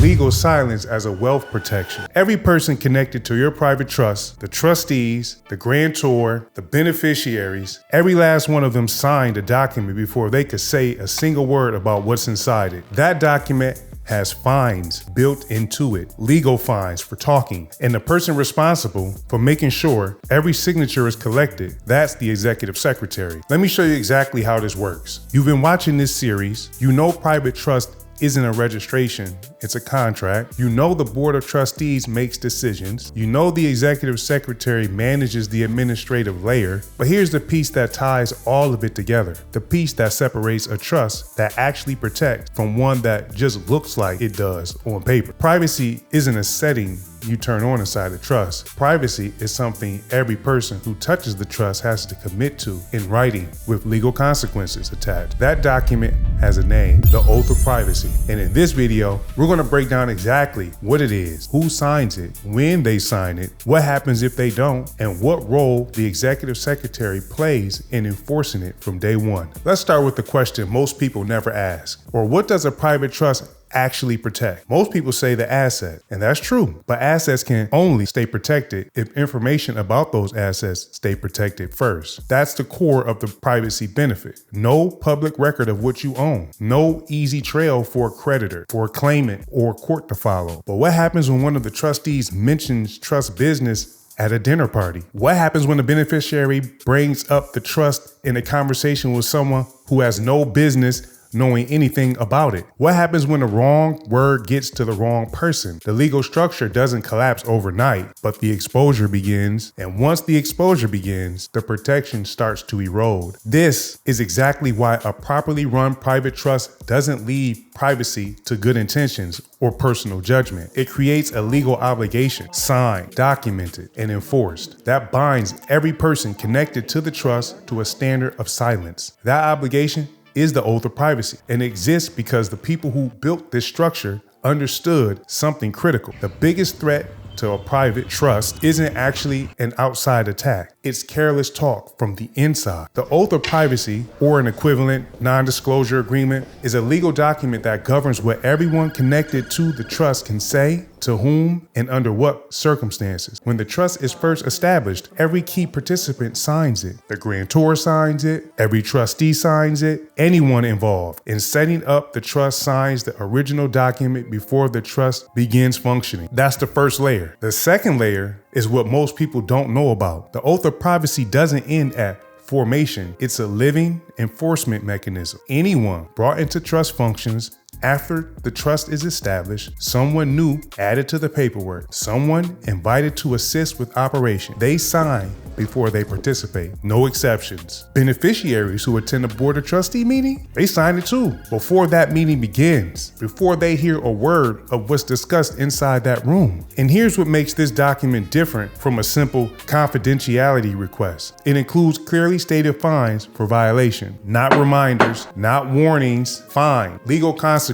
legal silence as a wealth protection. Every person connected to your private trust, the trustees, the grantor, the beneficiaries, every last one of them signed a document before they could say a single word about what's inside it. That document has fines built into it, legal fines for talking, and the person responsible for making sure every signature is collected, that's the executive secretary. Let me show you exactly how this works. You've been watching this series, you know private trust isn't a registration, it's a contract. You know the board of trustees makes decisions. You know the executive secretary manages the administrative layer. But here's the piece that ties all of it together. The piece that separates a trust that actually protects from one that just looks like it does on paper. Privacy isn't a setting you turn on inside a trust. Privacy is something every person who touches the trust has to commit to in writing with legal consequences attached. That document has a name, the Oath of Privacy. And in this video, we're going to break down exactly what it is, who signs it, when they sign it, what happens if they don't, and what role the executive secretary plays in enforcing it from day one. Let's start with the question most people never ask, or what does a private trust actually protect? Most people say the asset, and that's true, but assets can only stay protected if information about those assets stay protected first. That's the core of the privacy benefit. No public record of what you own. No easy trail for a creditor, for a claimant, or court to follow. But what happens when one of the trustees mentions trust business at a dinner party? What happens when the beneficiary brings up the trust in a conversation with someone who has no business knowing anything about it? What happens when the wrong word gets to the wrong person? The legal structure doesn't collapse overnight, but the exposure begins. And once the exposure begins, the protection starts to erode. This is exactly why a properly run private trust doesn't leave privacy to good intentions or personal judgment. It creates a legal obligation, signed, documented, and enforced, that binds every person connected to the trust to a standard of silence. That obligation is the Oath of Privacy, and it exists because the people who built this structure understood something critical. The biggest threat to a private trust isn't actually an outside attack. It's careless talk from the inside. The Oath of Privacy, or an equivalent non-disclosure agreement, is a legal document that governs what everyone connected to the trust can say, to whom, and under what circumstances. When the trust is first established, every key participant signs it. The grantor signs it, every trustee signs it, anyone involved in setting up the trust signs the original document before the trust begins functioning. That's the first layer. The second layer is what most people don't know about. The Oath of Privacy doesn't end at formation. It's a living enforcement mechanism. Anyone brought into trust functions after the trust is established, someone new added to the paperwork, someone invited to assist with operation, they sign before they participate. No exceptions. Beneficiaries who attend a board of trustee meeting, they sign it too before that meeting begins, before they hear a word of what's discussed inside that room. And here's what makes this document different from a simple confidentiality request. It includes clearly stated fines for violation, not reminders, not warnings, fine, legal consequences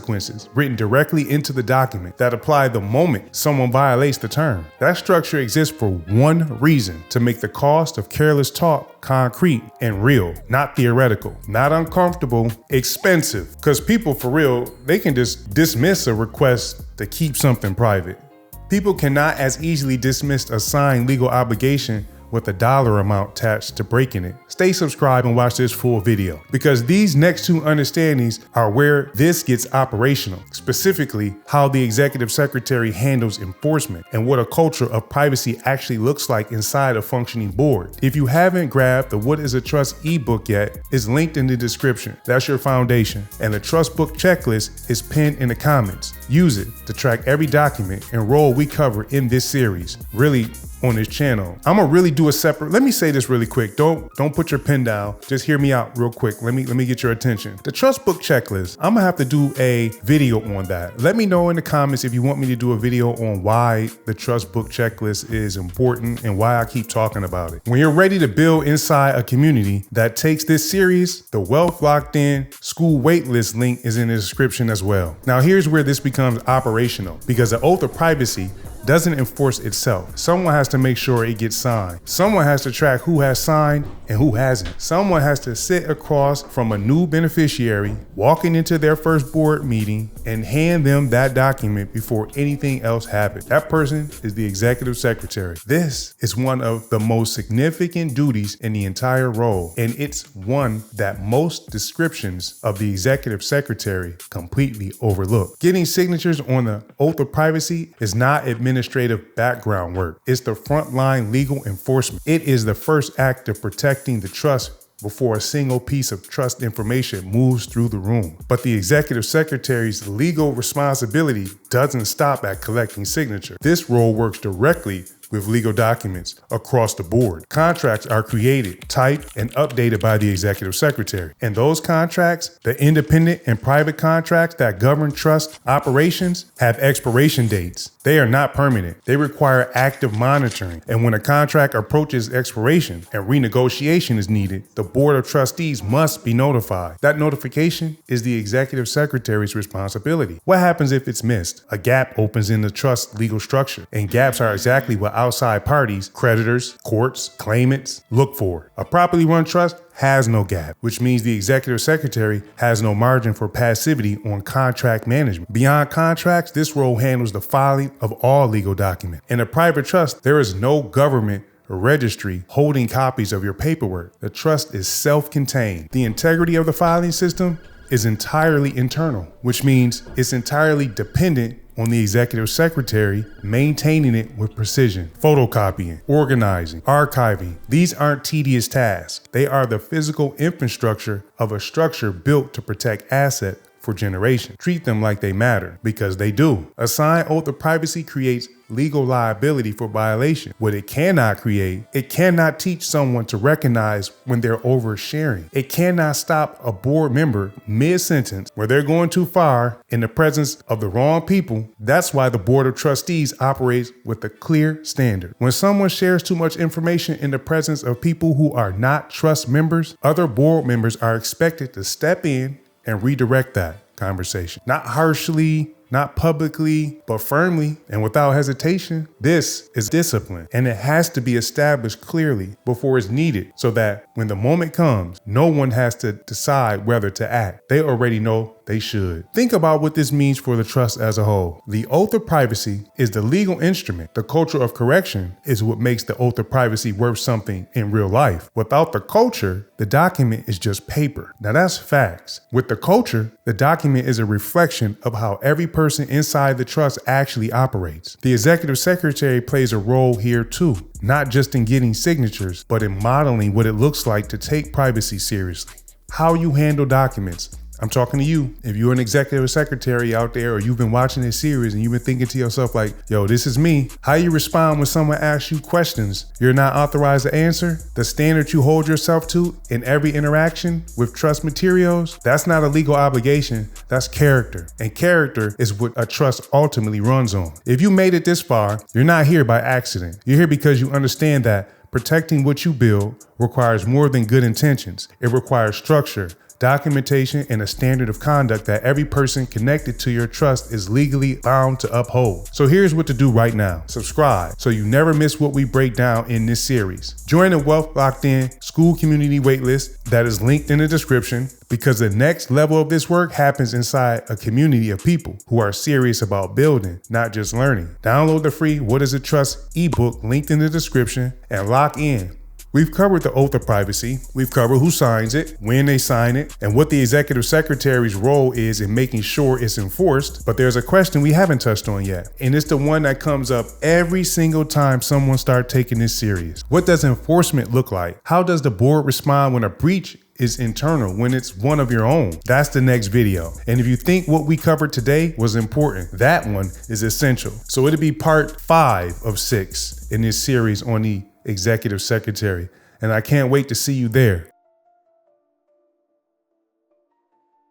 written directly into the document that apply the moment someone violates the term. That structure exists for one reason: to make the cost of careless talk concrete and real, not theoretical, not uncomfortable, expensive. Because people, for real, they can just dismiss a request to keep something private. People cannot as easily dismiss a signed legal obligation with a dollar amount attached to breaking it. Stay subscribed and watch this full video, because these next two understandings are where this gets operational, specifically how the executive secretary handles enforcement and what a culture of privacy actually looks like inside a functioning board. If you haven't grabbed the What is a Trust ebook yet, it's linked in the description. That's your foundation. And the Trust Book Checklist is pinned in the comments. Use it to track every document and role we cover in this series. Really, on this channel. I'm gonna really do a separate, let me say this really quick. Don't put your pen down. Just hear me out real quick. Let me get your attention. The Trust Book Checklist, I'm gonna have to do a video on that. Let me know in the comments if you want me to do a video on why the Trust Book Checklist is important and why I keep talking about it. When you're ready to build inside a community that takes this serious, the Wealth Locked In School Waitlist link is in the description as well. Now here's where this becomes operational, because the Oath of Privacy doesn't enforce itself. Someone has to make sure it gets signed. Someone has to track who has signed and who hasn't. Someone has to sit across from a new beneficiary walking into their first board meeting and hand them that document before anything else happens. That person is the executive secretary. This is one of the most significant duties in the entire role, and it's one that most descriptions of the executive secretary completely overlook. Getting signatures on the oath of privacy is not administrative background work. It's the frontline legal enforcement. It is the first act of protecting the trust before a single piece of trust information moves through the room. But the executive secretary's legal responsibility doesn't stop at collecting signatures. This role works directly with legal documents across the board. Contracts are created, typed, and updated by the executive secretary. And those contracts, the independent and private contracts that govern trust operations, have expiration dates. They are not permanent. They require active monitoring. And when a contract approaches expiration and renegotiation is needed, the board of trustees must be notified. That notification is the executive secretary's responsibility. What happens if it's missed? A gap opens in the trust legal structure, and gaps are exactly what outside parties, creditors, courts, claimants look for. A properly run trust has no gap, which means the executive secretary has no margin for passivity on contract management. Beyond contracts, this role handles the filing of all legal documents. In a private trust, there is no government or registry holding copies of your paperwork. The trust is self-contained. The integrity of the filing system is entirely internal, which means it's entirely dependent on the executive secretary maintaining it with precision. Photocopying, organizing, archiving, these aren't tedious tasks. They are the physical infrastructure of a structure built to protect assets for generations. Treat them like they matter, because they do. A signed oath of privacy creates legal liability for violation. What it cannot create, it cannot teach someone to recognize when they're oversharing. It cannot stop a board member mid-sentence where they're going too far in the presence of the wrong people. That's why the board of trustees operates with a clear standard. When someone shares too much information in the presence of people who are not trust members, other board members are expected to step in and redirect that conversation. Not harshly, not publicly, but firmly and without hesitation. This is discipline, and it has to be established clearly before it's needed, so that when the moment comes, no one has to decide whether to act. They already know they should. Think about what this means for the trust as a whole. The oath of privacy is the legal instrument. The culture of correction is what makes the oath of privacy worth something in real life. Without the culture, the document is just paper. Now that's facts. With the culture, the document is a reflection of how every person inside the trust actually operates. The executive secretary plays a role here too, not just in getting signatures, but in modeling what it looks like to take privacy seriously. How you handle documents. I'm talking to you. If you're an executive secretary out there, or you've been watching this series and you've been thinking to yourself like, yo, this is me. How you respond when someone asks you questions you're not authorized to answer? The standard you hold yourself to in every interaction with trust materials, that's not a legal obligation, that's character. And character is what a trust ultimately runs on. If you made it this far, you're not here by accident. You're here because you understand that protecting what you build requires more than good intentions. It requires structure, documentation, and a standard of conduct that every person connected to your trust is legally bound to uphold. So here's what to do right now. Subscribe so you never miss what we break down in this series. Join the Wealth Locked In School Community Waitlist that is linked in the description, because the next level of this work happens inside a community of people who are serious about building, not just learning. Download the free What is a Trust ebook linked in the description and lock in. We've covered the oath of privacy. We've covered who signs it, when they sign it, and what the executive secretary's role is in making sure it's enforced. But there's a question we haven't touched on yet, and it's the one that comes up every single time someone starts taking this serious. What does enforcement look like? How does the board respond when a breach is internal, when it's one of your own? That's the next video. And if you think what we covered today was important, that one is essential. So it'll be part 5 of 6 in this series on the executive secretary. And I can't wait to see you there.